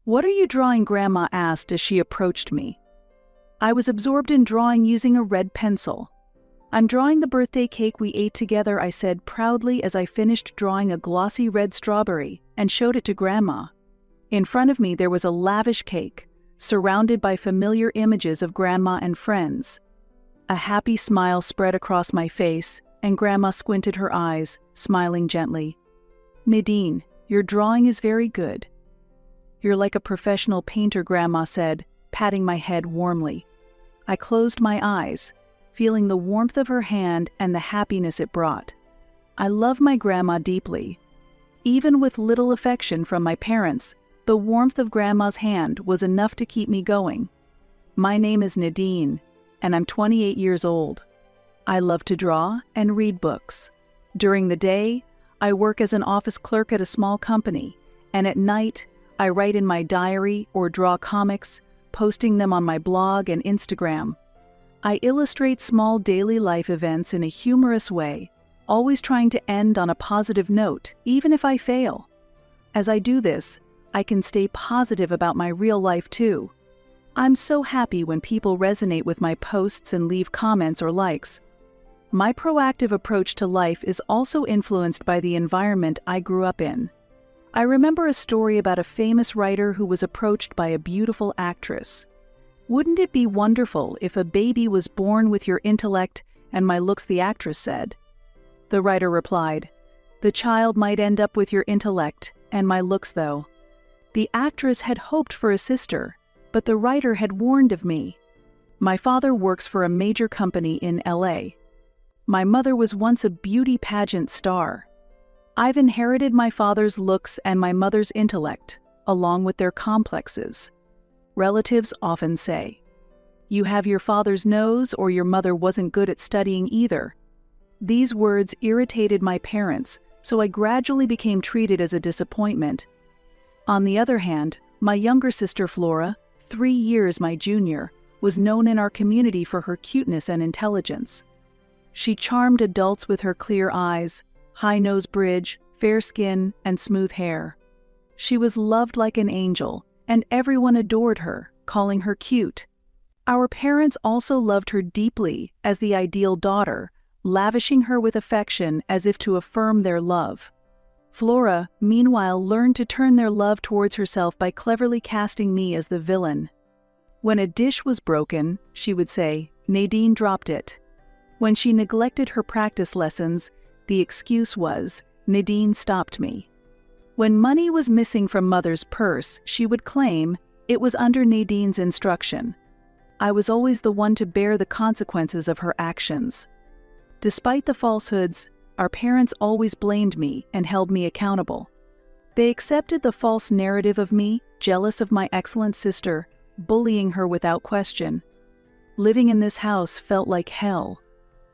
"What are you drawing?" Grandma asked as she approached me. I was absorbed in drawing using a red pencil. "I'm drawing the birthday cake we ate together," I said proudly as I finished drawing a glossy red strawberry and showed it to Grandma. In front of me there was a lavish cake, surrounded by familiar images of Grandma and friends. A happy smile spread across my face, and Grandma squinted her eyes, smiling gently. "Nadine, your drawing is very good." "You're like a professional painter," Grandma said, patting my head warmly. I closed my eyes, feeling the warmth of her hand and the happiness it brought. I love my grandma deeply. Even with little affection from my parents, the warmth of Grandma's hand was enough to keep me going. My name is Nadine, and I'm 28 years old. I love to draw and read books. During the day, I work as an office clerk at a small company, and at night, I write in my diary or draw comics, posting them on my blog and Instagram. I illustrate small daily life events in a humorous way, always trying to end on a positive note, even if I fail. As I do this, I can stay positive about my real life too. I'm so happy when people resonate with my posts and leave comments or likes. My proactive approach to life is also influenced by the environment I grew up in. I remember a story about a famous writer who was approached by a beautiful actress. "Wouldn't it be wonderful if a baby was born with your intellect and my looks?" the actress said. The writer replied, "The child might end up with your intellect and my looks though." The actress had hoped for a sister, but the writer had warned of me. My father works for a major company in LA. My mother was once a beauty pageant star. I've inherited my father's looks and my mother's intellect, along with their complexes. Relatives often say, "You have your father's nose," or "Your mother wasn't good at studying either." These words irritated my parents, so I gradually became treated as a disappointment. On the other hand, my younger sister Flora, 3 years my junior, was known in our community for her cuteness and intelligence. She charmed adults with her clear eyes, high nose bridge, fair skin, and smooth hair. She was loved like an angel, and everyone adored her, calling her cute. Our parents also loved her deeply as the ideal daughter, lavishing her with affection as if to affirm their love. Flora, meanwhile, learned to turn their love towards herself by cleverly casting me as the villain. When a dish was broken, she would say, "Nadine dropped it." When she neglected her practice lessons, the excuse was, "Nadine stopped me." When money was missing from Mother's purse, she would claim it was under Nadine's instruction. I was always the one to bear the consequences of her actions. Despite the falsehoods, our parents always blamed me and held me accountable. They accepted the false narrative of me, jealous of my excellent sister, bullying her without question. Living in this house felt like hell.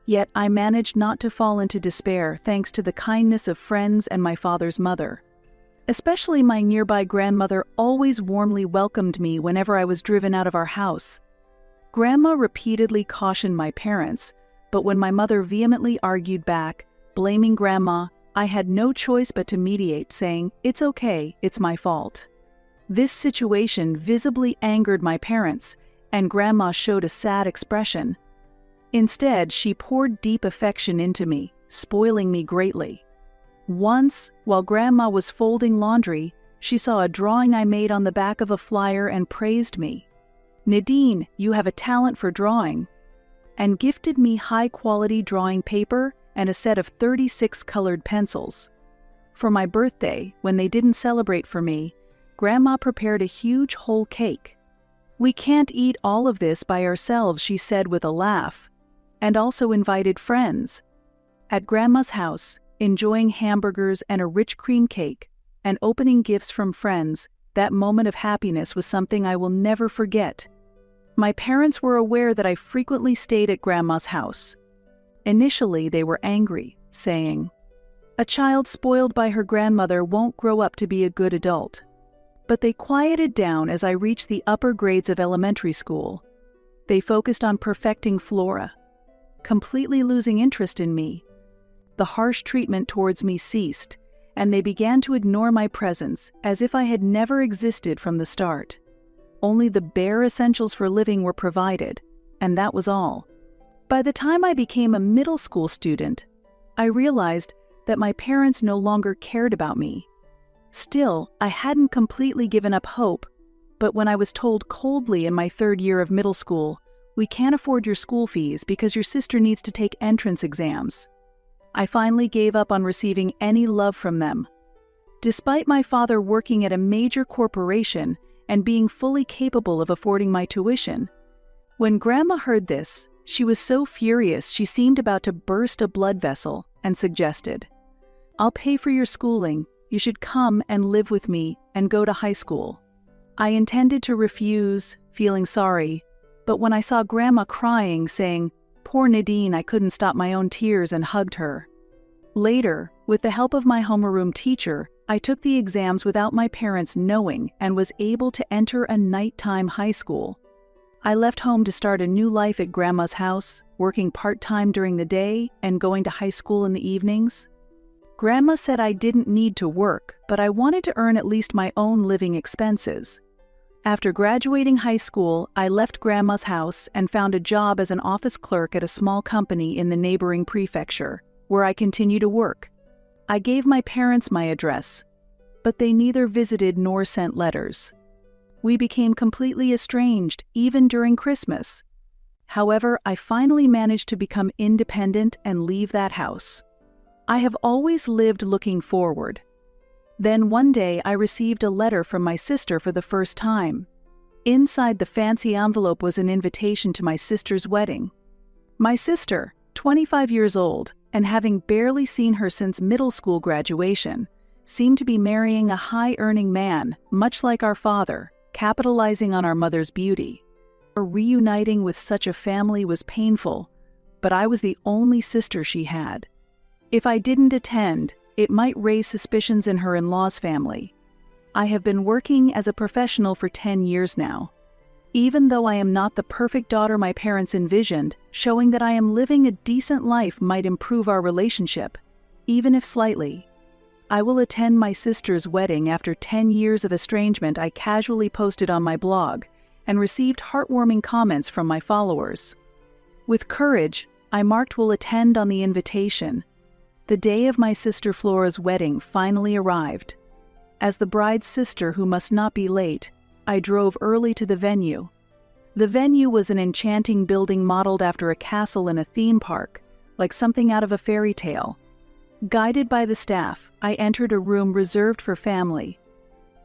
Yet I managed not to fall into despair thanks to the kindness of friends and my father's mother. Especially my nearby grandmother always warmly welcomed me whenever I was driven out of our house. Grandma repeatedly cautioned my parents, but when my mother vehemently argued back, blaming Grandma, I had no choice but to mediate, saying, "It's okay, it's my fault." This situation visibly angered my parents, and Grandma showed a sad expression. Instead, she poured deep affection into me, spoiling me greatly. Once, while Grandma was folding laundry, she saw a drawing I made on the back of a flyer and praised me. "Nadine, you have a talent for drawing," and gifted me high-quality drawing paper and a set of 36 colored pencils. For my birthday, when they didn't celebrate for me, Grandma prepared a huge whole cake. "We can't eat all of this by ourselves," she said with a laugh, and also invited friends. At Grandma's house, enjoying hamburgers and a rich cream cake, and opening gifts from friends, that moment of happiness was something I will never forget. My parents were aware that I frequently stayed at Grandma's house. Initially, they were angry, saying, "A child spoiled by her grandmother won't grow up to be a good adult." But they quieted down as I reached the upper grades of elementary school. They focused on perfecting Flora, completely losing interest in me. The harsh treatment towards me ceased, and they began to ignore my presence as if I had never existed from the start. Only the bare essentials for living were provided, and that was all. By the time I became a middle school student, I realized that my parents no longer cared about me. Still, I hadn't completely given up hope, but when I was told coldly in my 3rd year of middle school, "We can't afford your school fees because your sister needs to take entrance exams," I finally gave up on receiving any love from them. Despite my father working at a major corporation and being fully capable of affording my tuition, when Grandma heard this, she was so furious she seemed about to burst a blood vessel and suggested, "I'll pay for your schooling. You should come and live with me and go to high school." I intended to refuse, feeling sorry, but when I saw Grandma crying, saying, "Poor Nadine," I couldn't stop my own tears and hugged her. Later, with the help of my homeroom teacher, I took the exams without my parents knowing and was able to enter a nighttime high school. I left home to start a new life at Grandma's house, working part-time during the day and going to high school in the evenings. Grandma said I didn't need to work, but I wanted to earn at least my own living expenses. After graduating high school, I left Grandma's house and found a job as an office clerk at a small company in the neighboring prefecture, where I continue to work. I gave my parents my address, but they neither visited nor sent letters. We became completely estranged, even during Christmas. However, I finally managed to become independent and leave that house. I have always lived looking forward. Then one day I received a letter from my sister for the first time. Inside the fancy envelope was an invitation to my sister's wedding. My sister, 25 years old, and having barely seen her since middle school graduation, seemed to be marrying a high-earning man, much like our father, capitalizing on our mother's beauty. Reuniting with such a family was painful, but I was the only sister she had. If I didn't attend, it might raise suspicions in her in-law's family. I have been working as a professional for 10 years now. Even though I am not the perfect daughter my parents envisioned, showing that I am living a decent life might improve our relationship, even if slightly. I will attend my sister's wedding after 10 years of estrangement, I casually posted on my blog, and received heartwarming comments from my followers. With courage, I marked "will attend" on the invitation. The day of my sister Flora's wedding finally arrived. As the bride's sister who must not be late, I drove early to the venue. The venue was an enchanting building modeled after a castle in a theme park, like something out of a fairy tale. Guided by the staff, I entered a room reserved for family.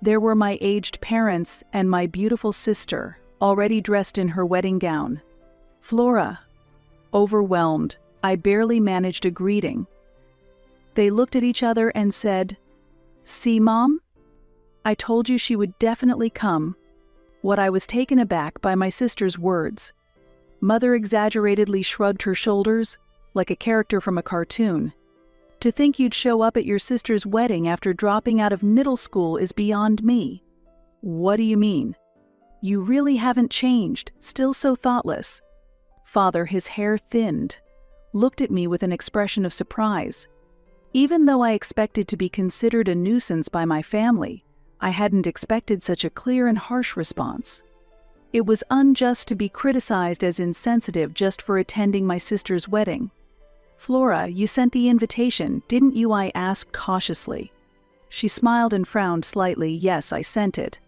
There were my aged parents and my beautiful sister, already dressed in her wedding gown. Flora. Overwhelmed, I barely managed a greeting. They looked at each other and said, "See, Mom? I told you she would definitely come." What I was taken aback by my sister's words. Mother exaggeratedly shrugged her shoulders, like a character from a cartoon. "To think you'd show up at your sister's wedding after dropping out of middle school is beyond me." "What do you mean?" "You really haven't changed, still so thoughtless." Father, his hair thinned, looked at me with an expression of surprise. Even though I expected to be considered a nuisance by my family, I hadn't expected such a clear and harsh response. It was unjust to be criticized as insensitive just for attending my sister's wedding. "Flora, you sent the invitation, didn't you?" I asked cautiously. She smiled and frowned slightly. "Yes, I sent it.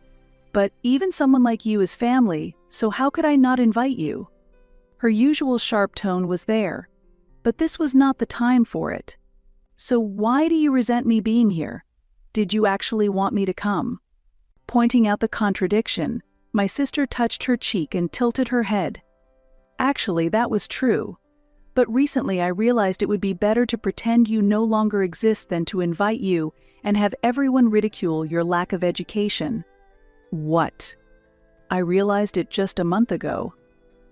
But even someone like you is family, so how could I not invite you?" Her usual sharp tone was there, but this was not the time for it. "So why do you resent me being here? Did you actually want me to come?" Pointing out the contradiction, my sister touched her cheek and tilted her head. "Actually, that was true. But recently I realized it would be better to pretend you no longer exist than to invite you and have everyone ridicule your lack of education." "What?" "I realized it just a month ago.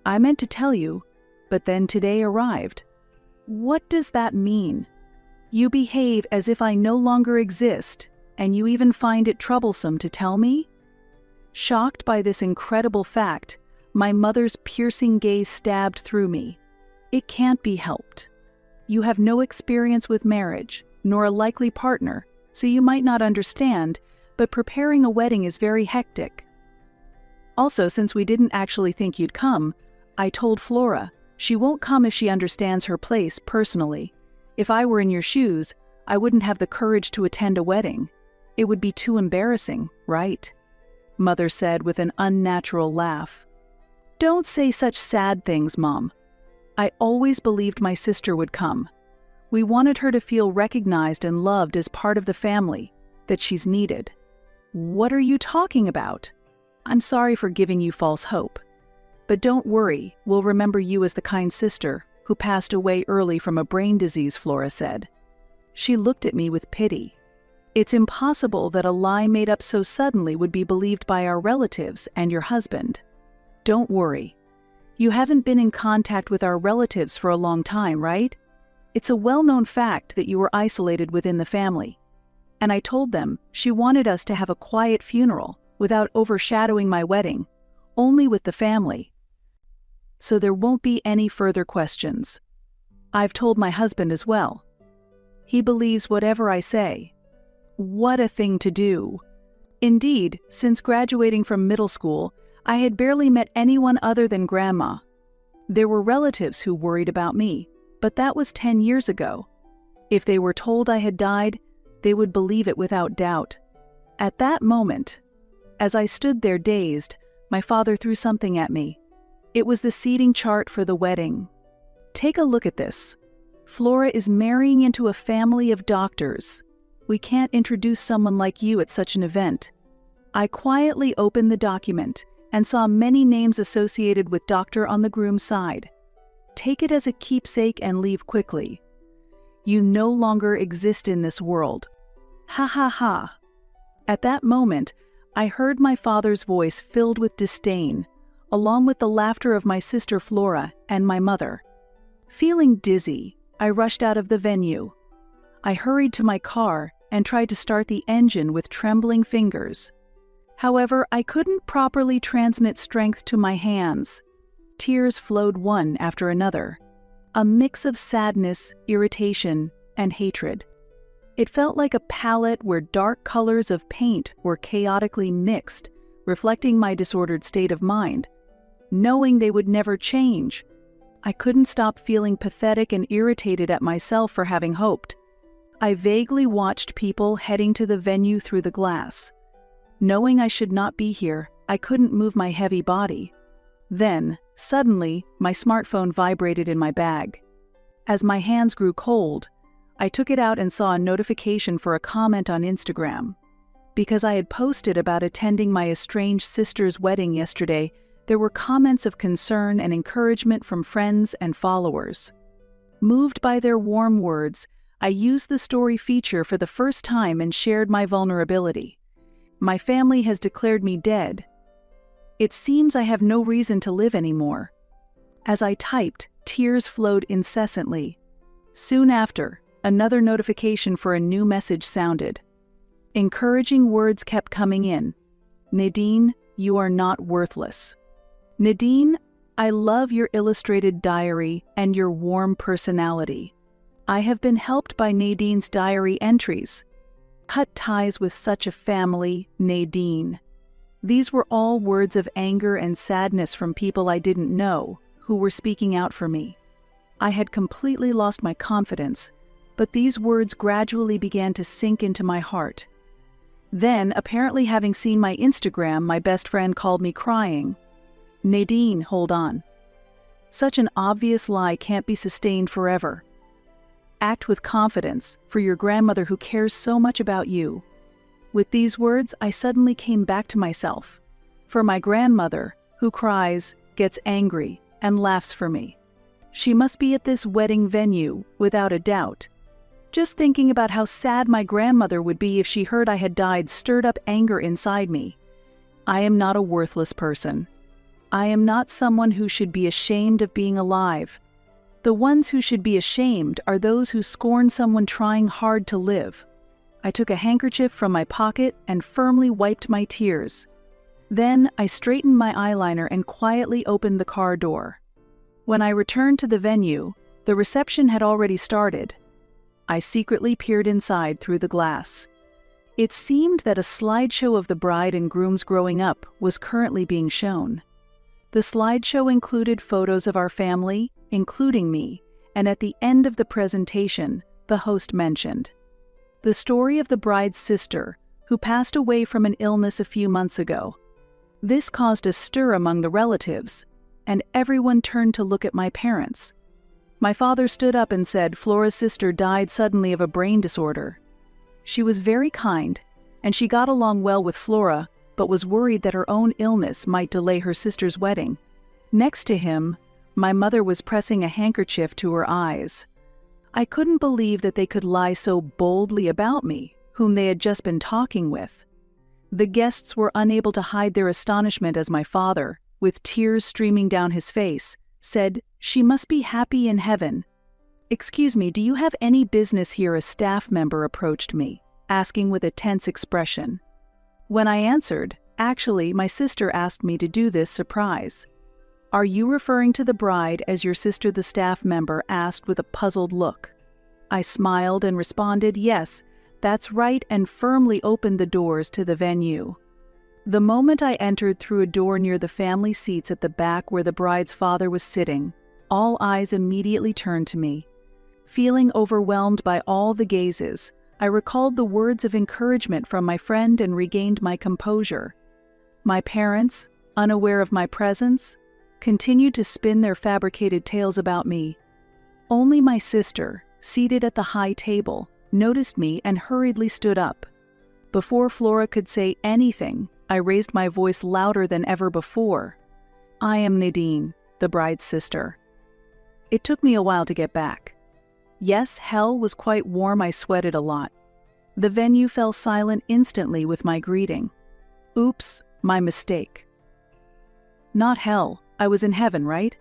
I meant to tell you, but then today arrived." "What does that mean? You behave as if I no longer exist, and you even find it troublesome to tell me?" Shocked by this incredible fact, my mother's piercing gaze stabbed through me. "It can't be helped. You have no experience with marriage, nor a likely partner, so you might not understand, but preparing a wedding is very hectic. Also, since we didn't actually think you'd come, I told Flora she won't come if she understands her place personally. If I were in your shoes, I wouldn't have the courage to attend a wedding. It would be too embarrassing, right? Mother said with an unnatural laugh. Don't say such sad things, Mom. I always believed my sister would come. We wanted her to feel recognized and loved as part of the family, that she's needed. What are you talking about? I'm sorry for giving you false hope. But don't worry, we'll remember you as the kind sister who passed away early from a brain disease, Flora said. She looked at me with pity. It's impossible that a lie made up so suddenly would be believed by our relatives and your husband. Don't worry. You haven't been in contact with our relatives for a long time, right? It's a well-known fact that you were isolated within the family. And I told them she wanted us to have a quiet funeral without overshadowing my wedding, only with the family. So there won't be any further questions. I've told my husband as well. He believes whatever I say. What a thing to do. Indeed, since graduating from middle school, I had barely met anyone other than Grandma. There were relatives who worried about me, but that was 10 years ago. If they were told I had died, they would believe it without doubt. At that moment, as I stood there dazed, my father threw something at me. It was the seating chart for the wedding. Take a look at this. Flora is marrying into a family of doctors. We can't introduce someone like you at such an event. I quietly opened the document and saw many names associated with doctor on the groom's side. Take it as a keepsake and leave quickly. You no longer exist in this world. Ha ha ha. At that moment, I heard my father's voice filled with disdain, along with the laughter of my sister Flora and my mother. Feeling dizzy, I rushed out of the venue. I hurried to my car and tried to start the engine with trembling fingers. However, I couldn't properly transmit strength to my hands. Tears flowed one after another, a mix of sadness, irritation, and hatred. It felt like a palette where dark colors of paint were chaotically mixed, reflecting my disordered state of mind. Knowing they would never change, I couldn't stop feeling pathetic and irritated at myself for having hoped. I vaguely watched people heading to the venue through the glass. Knowing I should not be here, I couldn't move my heavy body. Then, suddenly, my smartphone vibrated in my bag. As my hands grew cold, I took it out and saw a notification for a comment on Instagram. Because I had posted about attending my estranged sister's wedding yesterday, there were comments of concern and encouragement from friends and followers. Moved by their warm words, I used the story feature for the first time and shared my vulnerability. My family has declared me dead. It seems I have no reason to live anymore. As I typed, tears flowed incessantly. Soon after, another notification for a new message sounded. Encouraging words kept coming in. Nadine, you are not worthless. Nadine, I love your illustrated diary and your warm personality. I have been helped by Nadine's diary entries. Cut ties with such a family, Nadine. These were all words of anger and sadness from people I didn't know, who were speaking out for me. I had completely lost my confidence, but these words gradually began to sink into my heart. Then, apparently having seen my Instagram, my best friend called me crying. Nadine, hold on. Such an obvious lie can't be sustained forever. Act with confidence for your grandmother who cares so much about you. With these words, I suddenly came back to myself. For my grandmother, who cries, gets angry, and laughs for me. She must be at this wedding venue, without a doubt. Just thinking about how sad my grandmother would be if she heard I had died stirred up anger inside me. I am not a worthless person. I am not someone who should be ashamed of being alive. The ones who should be ashamed are those who scorn someone trying hard to live. I took a handkerchief from my pocket and firmly wiped my tears. Then I straightened my eyeliner and quietly opened the car door. When I returned to the venue, the reception had already started. I secretly peered inside through the glass. It seemed that a slideshow of the bride and groom's growing up was currently being shown. The slideshow included photos of our family, including me, and at the end of the presentation, the host mentioned the story of the bride's sister, who passed away from an illness a few months ago. This caused a stir among the relatives, and everyone turned to look at my parents. My father stood up and said Flora's sister died suddenly of a brain disorder. She was very kind, and she got along well with Flora, but was worried that her own illness might delay her sister's wedding. Next to him, my mother was pressing a handkerchief to her eyes. I couldn't believe that they could lie so boldly about me, whom they had just been talking with. The guests were unable to hide their astonishment as my father, with tears streaming down his face, said, "She must be happy in heaven." "Excuse me, do you have any business here?" a staff member approached me, asking with a tense expression. When I answered, "Actually, my sister asked me to do this surprise." "Are you referring to the bride as your sister?" the staff member asked with a puzzled look. I smiled and responded, "Yes, that's right," and firmly opened the doors to the venue. The moment I entered through a door near the family seats at the back where the bride's father was sitting, all eyes immediately turned to me. Feeling overwhelmed by all the gazes, I recalled the words of encouragement from my friend and regained my composure. My parents, unaware of my presence, continued to spin their fabricated tales about me. Only my sister, seated at the high table, noticed me and hurriedly stood up. Before Flora could say anything, I raised my voice louder than ever before. "I am Nadine, the bride's sister." It took me a while to get back. Yes, hell was quite warm. I sweated a lot. The venue fell silent instantly with my greeting. Oops, my mistake. Not hell, I was in heaven, right?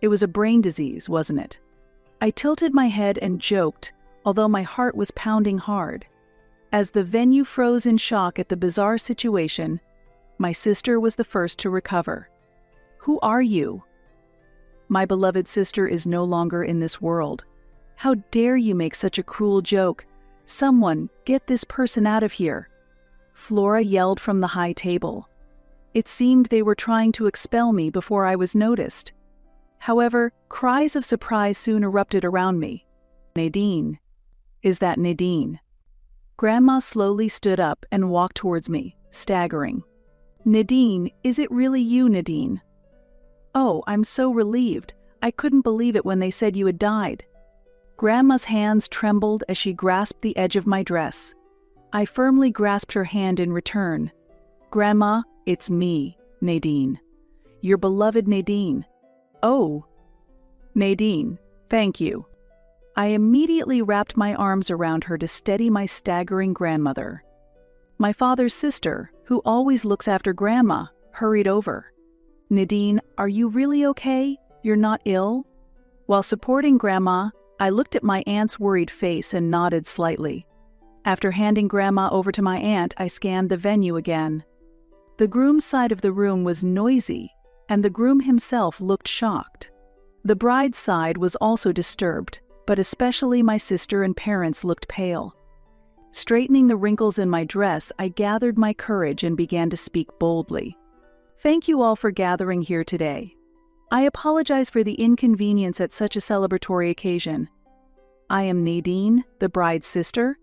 It was a brain disease, wasn't it? I tilted my head and joked, although my heart was pounding hard. As the venue froze in shock at the bizarre situation, my sister was the first to recover. "Who are you?" "My beloved sister is no longer in this world. How dare you make such a cruel joke? Someone, get this person out of here!" Flora yelled from the high table. It seemed they were trying to expel me before I was noticed. However, cries of surprise soon erupted around me. "Nadine. Is that Nadine?" Grandma slowly stood up and walked towards me, staggering. "Nadine, is it really you, Nadine?" "Oh, I'm so relieved. I couldn't believe it when they said you had died." Grandma's hands trembled as she grasped the edge of my dress. I firmly grasped her hand in return. "Grandma, it's me, Nadine. Your beloved Nadine." "Oh, Nadine, thank you." I immediately wrapped my arms around her to steady my staggering grandmother. My father's sister, who always looks after Grandma, hurried over. "Nadine, are you really okay? You're not ill?" While supporting Grandma, I looked at my aunt's worried face and nodded slightly. After handing Grandma over to my aunt, I scanned the venue again. The groom's side of the room was noisy, and the groom himself looked shocked. The bride's side was also disturbed, but especially my sister and parents looked pale. Straightening the wrinkles in my dress, I gathered my courage and began to speak boldly. "Thank you all for gathering here today. I apologize for the inconvenience at such a celebratory occasion. I am Nadine, the bride's sister.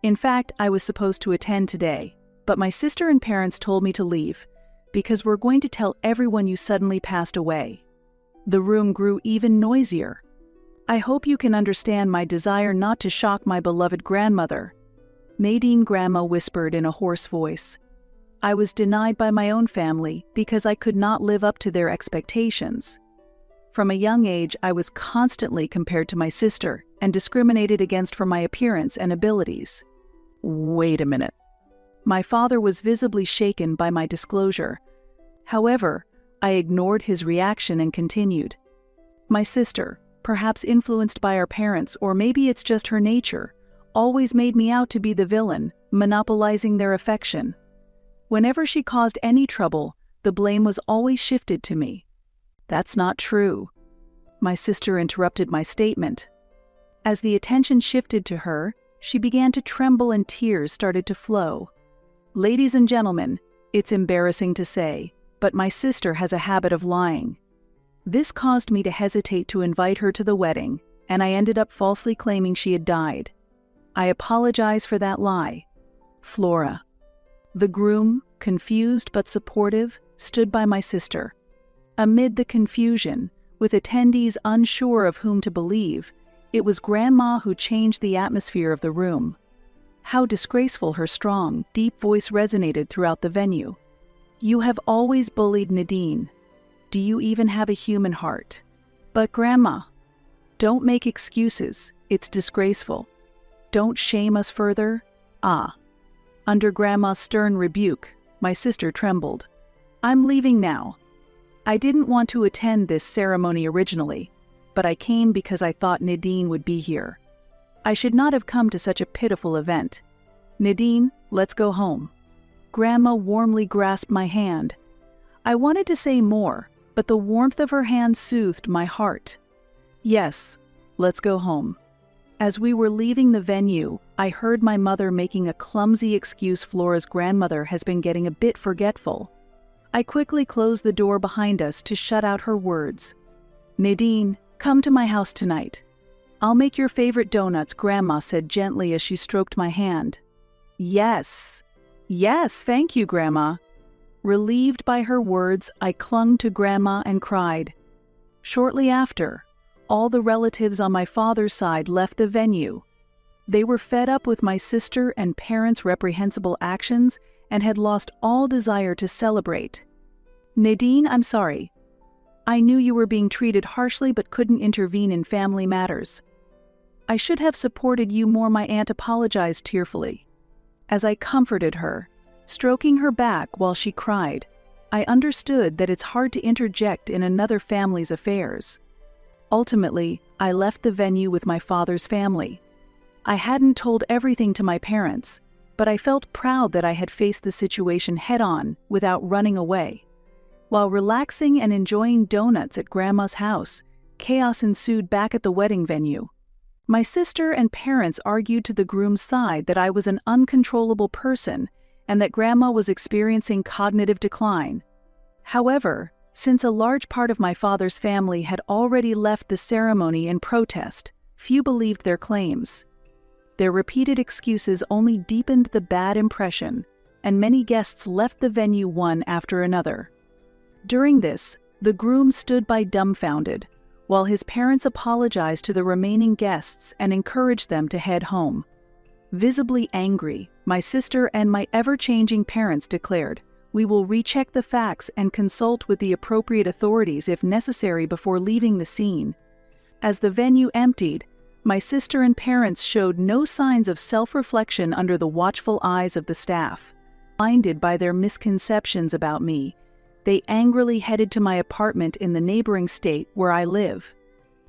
In fact, I was supposed to attend today, but my sister and parents told me to leave, because we're going to tell everyone you suddenly passed away." The room grew even noisier. "I hope you can understand my desire not to shock my beloved grandmother," Nadine Grandma whispered in a hoarse voice. "I was denied by my own family because I could not live up to their expectations. From a young age, I was constantly compared to my sister and discriminated against for my appearance and abilities." Wait a minute. My father was visibly shaken by my disclosure. However, I ignored his reaction and continued. "My sister, perhaps influenced by our parents, or maybe it's just her nature, always made me out to be the villain, monopolizing their affection. Whenever she caused any trouble, the blame was always shifted to me." "That's not true." My sister interrupted my statement. As the attention shifted to her, She began to tremble and tears started to flow. Ladies and gentlemen, it's embarrassing to say, but my sister has a habit of lying. This caused me to hesitate to invite her to the wedding, and I ended up falsely claiming she had died. I apologize for that lie. Flora. The groom, confused but supportive, stood by my sister. Amid the confusion, with attendees unsure of whom to believe, it was Grandma who changed the atmosphere of the room. How disgraceful her strong, deep voice resonated throughout the venue. You have always bullied Nadine. Do you even have a human heart? But Grandma, don't make excuses. It's disgraceful. Don't shame us further. Under Grandma's stern rebuke, my sister trembled. I'm leaving now. I didn't want to attend this ceremony originally, but I came because I thought Nadine would be here. I should not have come to such a pitiful event. Nadine, let's go home. Grandma warmly grasped my hand. I wanted to say more, but the warmth of her hand soothed my heart. Yes, let's go home. As we were leaving the venue, I heard my mother making a clumsy excuse. Flora's grandmother has been getting a bit forgetful. I quickly closed the door behind us to shut out her words. Nadine, come to my house tonight. I'll make your favorite donuts, Grandma said gently as she stroked my hand. Yes, thank you, Grandma. Relieved by her words, I clung to Grandma and cried. Shortly after, all the relatives on my father's side left the venue. They were fed up with my sister and parents' reprehensible actions and had lost all desire to celebrate. Nadine, I'm sorry. I knew you were being treated harshly but couldn't intervene in family matters. I should have supported you more, my aunt apologized tearfully. As I comforted her, stroking her back while she cried, I understood that it's hard to interject in another family's affairs. Ultimately, I left the venue with my father's family. I hadn't told everything to my parents, but I felt proud that I had faced the situation head-on without running away. While relaxing and enjoying donuts at Grandma's house, chaos ensued back at the wedding venue. My sister and parents argued to the groom's side that I was an uncontrollable person and that Grandma was experiencing cognitive decline. However, since a large part of my father's family had already left the ceremony in protest, few believed their claims. Their repeated excuses only deepened the bad impression, and many guests left the venue one after another. During this, the groom stood by dumbfounded, while his parents apologized to the remaining guests and encouraged them to head home. Visibly angry, my sister and my ever-changing parents declared, "We will recheck the facts and consult with the appropriate authorities if necessary before leaving the scene." As the venue emptied, my sister and parents showed no signs of self-reflection under the watchful eyes of the staff. Blinded by their misconceptions about me, they angrily headed to my apartment in the neighboring state where I live.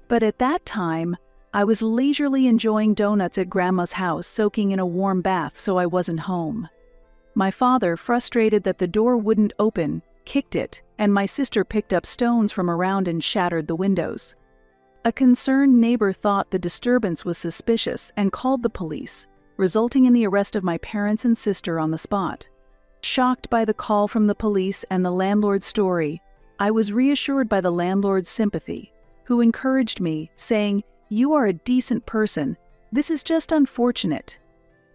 But at that time, I was leisurely enjoying donuts at Grandma's house, soaking in a warm bath, so I wasn't home. My father, frustrated that the door wouldn't open, kicked it, and my sister picked up stones from around and shattered the windows. A concerned neighbor thought the disturbance was suspicious and called the police, resulting in the arrest of my parents and sister on the spot. Shocked by the call from the police and the landlord's story, I was reassured by the landlord's sympathy, who encouraged me, saying, "You are a decent person. This is just unfortunate."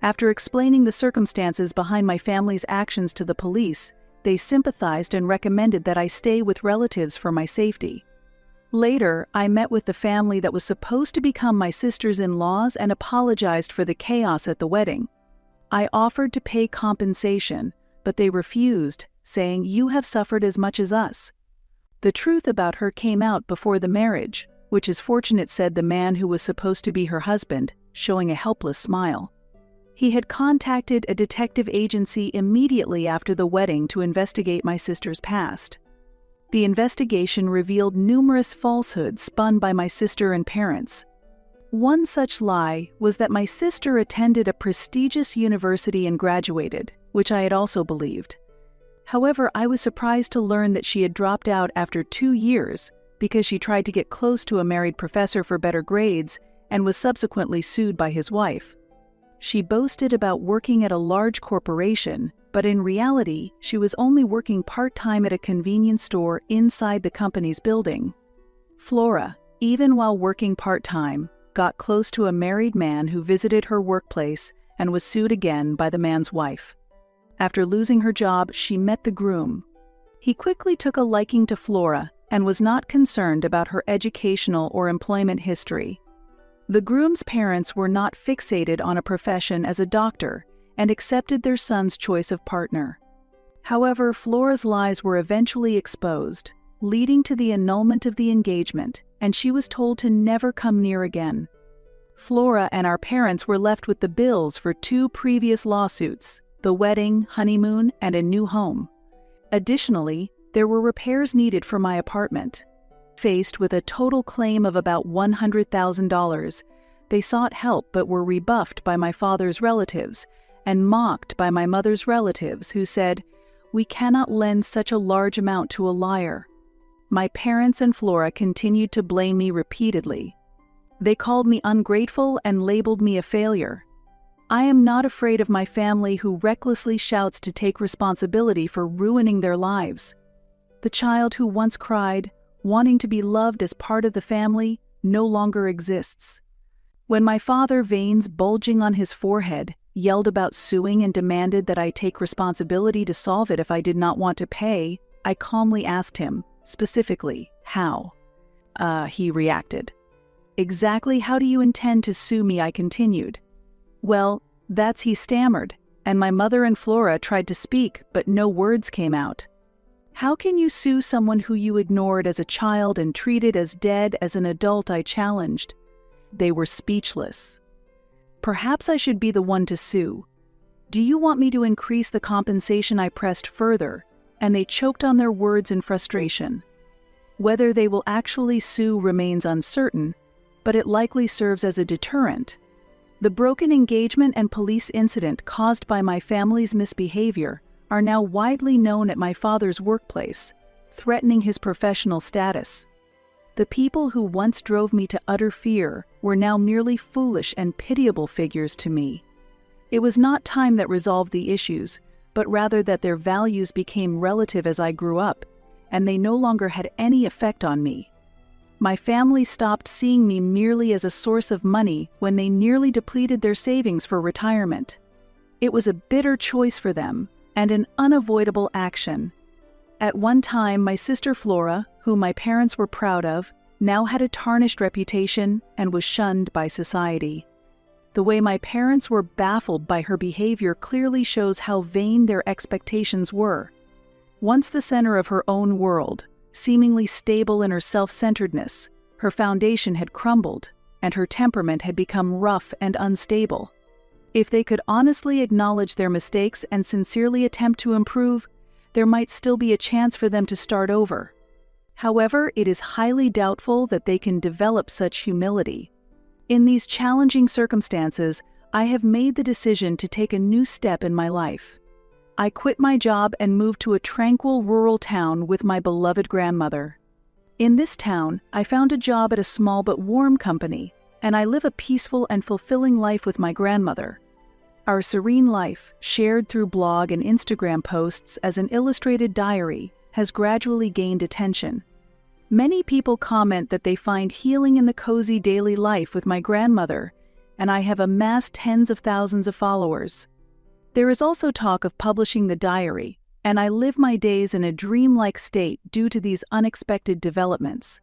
After explaining the circumstances behind my family's actions to the police, they sympathized and recommended that I stay with relatives for my safety. Later, I met with the family that was supposed to become my sisters-in-laws and apologized for the chaos at the wedding. I offered to pay compensation, but they refused, saying, "You have suffered as much as us." The truth about her came out before the marriage, which is fortunate, said the man who was supposed to be her husband, showing a helpless smile. He had contacted a detective agency immediately after the wedding to investigate my sister's past. The investigation revealed numerous falsehoods spun by my sister and parents. One such lie was that my sister attended a prestigious university and graduated, which I had also believed. However, I was surprised to learn that she had dropped out after 2 years because she tried to get close to a married professor for better grades and was subsequently sued by his wife. She boasted about working at a large corporation, but in reality, she was only working part-time at a convenience store inside the company's building. Flora, even while working part-time, got close to a married man who visited her workplace and was sued again by the man's wife. After losing her job, she met the groom. He quickly took a liking to Flora and was not concerned about her educational or employment history. The groom's parents were not fixated on a profession as a doctor and accepted their son's choice of partner. However, Flora's lies were eventually exposed, leading to the annulment of the engagement, and she was told to never come near again. Flora and our parents were left with the bills for 2 previous lawsuits, the wedding, honeymoon, and a new home. Additionally, there were repairs needed for my apartment. Faced with a total claim of about $100,000, they sought help but were rebuffed by my father's relatives and mocked by my mother's relatives who said, "We cannot lend such a large amount to a liar." My parents and Flora continued to blame me repeatedly. They called me ungrateful and labeled me a failure. I am not afraid of my family who recklessly shouts to take responsibility for ruining their lives. The child who once cried, wanting to be loved as part of the family, no longer exists. When my father, veins bulging on his forehead, yelled about suing and demanded that I take responsibility to solve it if I did not want to pay, I calmly asked him, specifically, how? He reacted. "Exactly how do you intend to sue me?" I continued. "Well, that's," he stammered, and my mother and Flora tried to speak, but no words came out. "How can you sue someone who you ignored as a child and treated as dead as an adult?" I challenged. They were speechless. "Perhaps I should be the one to sue. Do you want me to increase the compensation?" I pressed further, and they choked on their words in frustration. Whether they will actually sue remains uncertain, but it likely serves as a deterrent. The broken engagement and police incident caused by my family's misbehavior are now widely known at my father's workplace, threatening his professional status. The people who once drove me to utter fear were now merely foolish and pitiable figures to me. It was not time that resolved the issues, but rather that their values became relative as I grew up, and they no longer had any effect on me. My family stopped seeing me merely as a source of money when they nearly depleted their savings for retirement. It was a bitter choice for them, and an unavoidable action. At one time, my sister Flora, whom my parents were proud of, now had a tarnished reputation and was shunned by society. The way my parents were baffled by her behavior clearly shows how vain their expectations were. Once the center of her own world, seemingly stable in her self-centeredness, her foundation had crumbled, and her temperament had become rough and unstable. If they could honestly acknowledge their mistakes and sincerely attempt to improve, there might still be a chance for them to start over. However, it is highly doubtful that they can develop such humility. In these challenging circumstances, I have made the decision to take a new step in my life. I quit my job and moved to a tranquil rural town with my beloved grandmother. In this town, I found a job at a small but warm company, and I live a peaceful and fulfilling life with my grandmother. Our serene life, shared through blog and Instagram posts as an illustrated diary, has gradually gained attention. Many people comment that they find healing in the cozy daily life with my grandmother, and I have amassed tens of thousands of followers. There is also talk of publishing the diary, and I live my days in a dreamlike state due to these unexpected developments.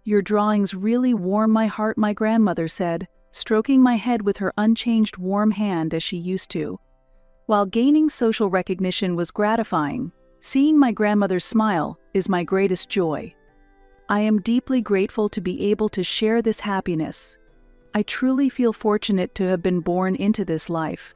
"Your drawings really warm my heart," my grandmother said, stroking my head with her unchanged warm hand as she used to. While gaining social recognition was gratifying, seeing my grandmother smile is my greatest joy. I am deeply grateful to be able to share this happiness. I truly feel fortunate to have been born into this life.